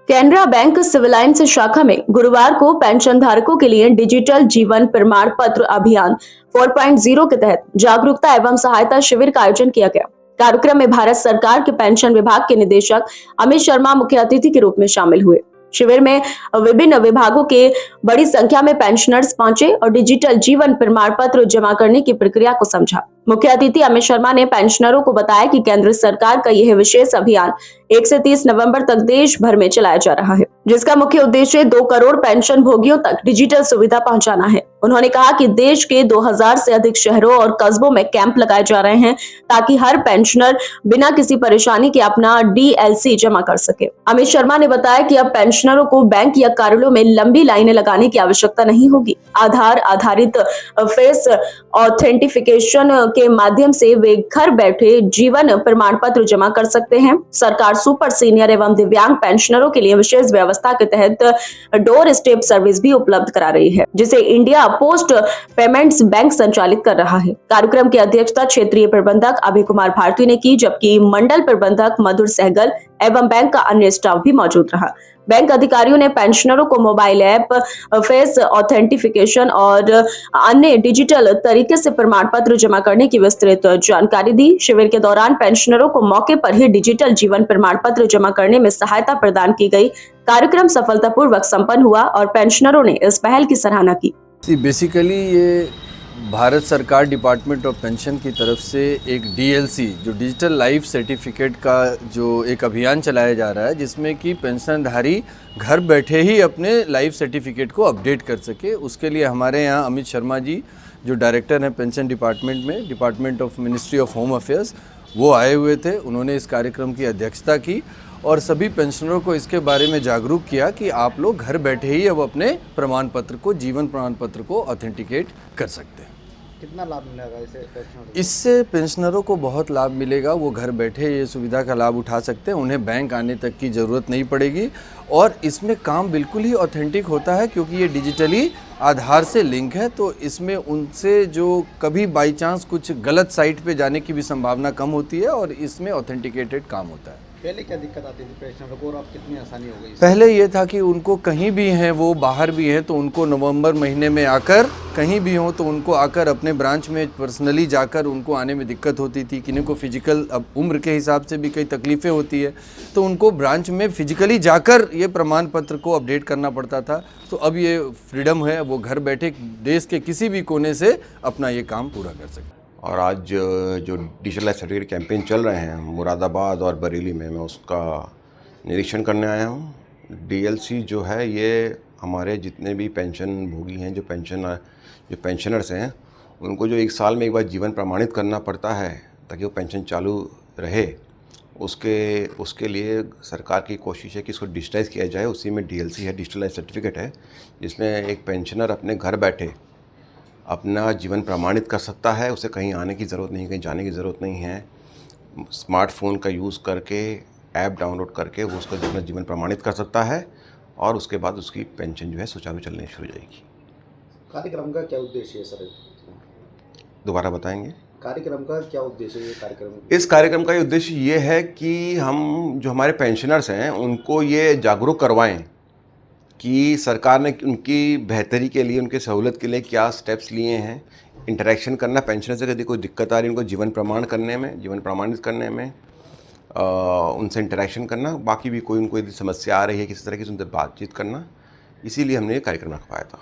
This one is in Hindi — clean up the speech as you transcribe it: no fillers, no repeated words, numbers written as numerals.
कैनरा बैंक सिविल लाइन्स शाखा में गुरुवार को पेंशन धारकों के लिए डिजिटल जीवन प्रमाण पत्र अभियान 4.0 के तहत जागरूकता एवं सहायता शिविर का आयोजन किया गया। कार्यक्रम में भारत सरकार के पेंशन विभाग के निदेशक अमित शर्मा मुख्य अतिथि के रूप में शामिल हुए। शिविर में विभिन्न विभागों के बड़ी संख्या में पेंशनर्स पहुंचे और डिजिटल जीवन प्रमाण पत्र जमा करने की प्रक्रिया को समझा। मुख्य अतिथि अमित शर्मा ने पेंशनरों को बताया कि केंद्र सरकार का यह विशेष अभियान 1 से 30 नवंबर तक देश भर में चलाया जा रहा है, जिसका मुख्य उद्देश्य 2 करोड़ पेंशन भोगियों तक डिजिटल सुविधा पहुंचाना है। उन्होंने कहा कि देश के 2000 से अधिक शहरों और कस्बों में कैंप लगाए जा रहे हैं ताकि हर पेंशनर बिना किसी परेशानी के अपना डीएलसी जमा कर सके। अमित शर्मा ने बताया कि अब पेंशनरों को बैंक या कार्यालयों में लंबी लाइनें लगाने की आवश्यकता नहीं होगी। आधार आधारित फेस ऑथेंटिफिकेशन के माध्यम से वे घर बैठे जीवन प्रमाण पत्र जमा कर सकते हैं। सरकार सुपर सीनियर एवं दिव्यांग पेंशनरों के लिए विशेष व्यवस्था के तहत डोर स्टेप सर्विस भी उपलब्ध करा रही है, जिसे इंडिया पोस्ट पेमेंट्स बैंक संचालित कर रहा है। कार्यक्रम की अध्यक्षता क्षेत्रीय प्रबंधक अभय कुमार भारती ने की, जबकि मंडल प्रबंधक मधुर सहगल एवं बैंक का अन्य स्टाफ भी मौजूद रहा। बैंक अधिकारियों ने पेंशनरों को मोबाइल ऐप, फेस ऑथेंटिफिकेशन और अन्य डिजिटल तरीके से प्रमाण पत्र जमा करने की विस्तृत जानकारी दी। शिविर के दौरान पेंशनरों को मौके पर ही डिजिटल जीवन प्रमाण पत्र जमा करने में सहायता प्रदान की गई। कार्यक्रम सफलतापूर्वक संपन्न हुआ और पेंशनरों ने इस पहल की सराहना की। बेसिकली ये भारत सरकार डिपार्टमेंट ऑफ पेंशन की तरफ से एक डीएलसी जो डिजिटल लाइफ सर्टिफिकेट का जो एक अभियान चलाया जा रहा है, जिसमें कि पेंशनधारी घर बैठे ही अपने लाइफ सर्टिफिकेट को अपडेट कर सके। उसके लिए हमारे यहाँ अमित शर्मा जी जो डायरेक्टर हैं पेंशन डिपार्टमेंट में, department of ministry of home affairs, वो आए हुए थे। उन्होंने इस कार्यक्रम की अध्यक्षता की और सभी पेंशनरों को इसके बारे में जागरूक किया कि आप लोग घर बैठे ही अब अपने प्रमाण पत्र को, जीवन प्रमाण पत्र को ऑथेंटिकेट कर सकते हैं। कितना लाभ मिलेगा इससे पेंशनरों को बहुत लाभ मिलेगा। वो घर बैठे ये सुविधा का लाभ उठा सकते हैं, उन्हें बैंक आने तक की ज़रूरत नहीं पड़ेगी और इसमें काम बिल्कुल ही ऑथेंटिक होता है क्योंकि ये डिजिटली आधार से लिंक है। तो इसमें उनसे जो कभी बाई चांस कुछ गलत साइट पे जाने की भी संभावना कम होती है और इसमें ऑथेंटिकेटेड काम होता है। पहले क्या दिक्कत आती थी पेंशनरों को और अब कितनी आसानी हो गई? पहले ये था कि उनको कहीं भी हैं, वो बाहर भी हैं, तो उनको नवंबर महीने में आकर, कहीं भी हो तो उनको आकर अपने ब्रांच में पर्सनली जाकर उनको आने में दिक्कत होती थी। किन्हीं को फिजिकल, अब उम्र के हिसाब से भी कई तकलीफ़ें होती है, तो उनको ब्रांच में फिजिकली जाकर ये प्रमाण पत्र को अपडेट करना पड़ता था। तो अब ये फ्रीडम है, वो घर बैठे देश के किसी भी कोने से अपना ये काम पूरा कर सकते। और आज जो डिजिटल लाइफ सर्टिफिकेट कैंपेन चल रहे हैं मुरादाबाद और बरेली में, मैं उसका निरीक्षण करने आया हूँ। डीएलसी जो है ये हमारे जितने भी पेंशन भोगी हैं, जो पेंशनर्स हैं, उनको जो 1 साल में एक बार जीवन प्रमाणित करना पड़ता है ताकि वो पेंशन चालू रहे, उसके लिए सरकार की कोशिश है कि इसको डिजिटाइज़ किया जाए। उसी में डीएलसी है, डिजिटल लाइफ सर्टिफिकेट है, जिसमें एक पेंशनर अपने घर बैठे अपना जीवन प्रमाणित कर सकता है। उसे कहीं आने की ज़रूरत नहीं, कहीं जाने की ज़रूरत नहीं है। स्मार्टफोन का यूज़ करके, ऐप डाउनलोड करके वो उसका अपना जीवन प्रमाणित कर सकता है और उसके बाद उसकी पेंशन जो है सुचारू चलनी शुरू हो जाएगी। कार्यक्रम का क्या उद्देश्य है सर? दोबारा बताएंगे? कार्यक्रम का क्या उद्देश्य है? इस कार्यक्रम का उद्देश्य ये है कि हम जो हमारे पेंशनर्स हैं उनको ये जागरूक करवाएं कि सरकार ने उनकी बेहतरी के लिए, उनके सहूलत के लिए क्या स्टेप्स लिए हैं। इंटरेक्शन करना पेंशनर से, यदि कोई दिक्कत आ रही है उनको जीवन प्रमाणित करने में उनसे इंटरेक्शन करना। बाकी भी कोई उनको यदि समस्या आ रही है किसी तरह की, उनसे बातचीत करना। इसीलिए हमने ये कार्यक्रम रखवाया था।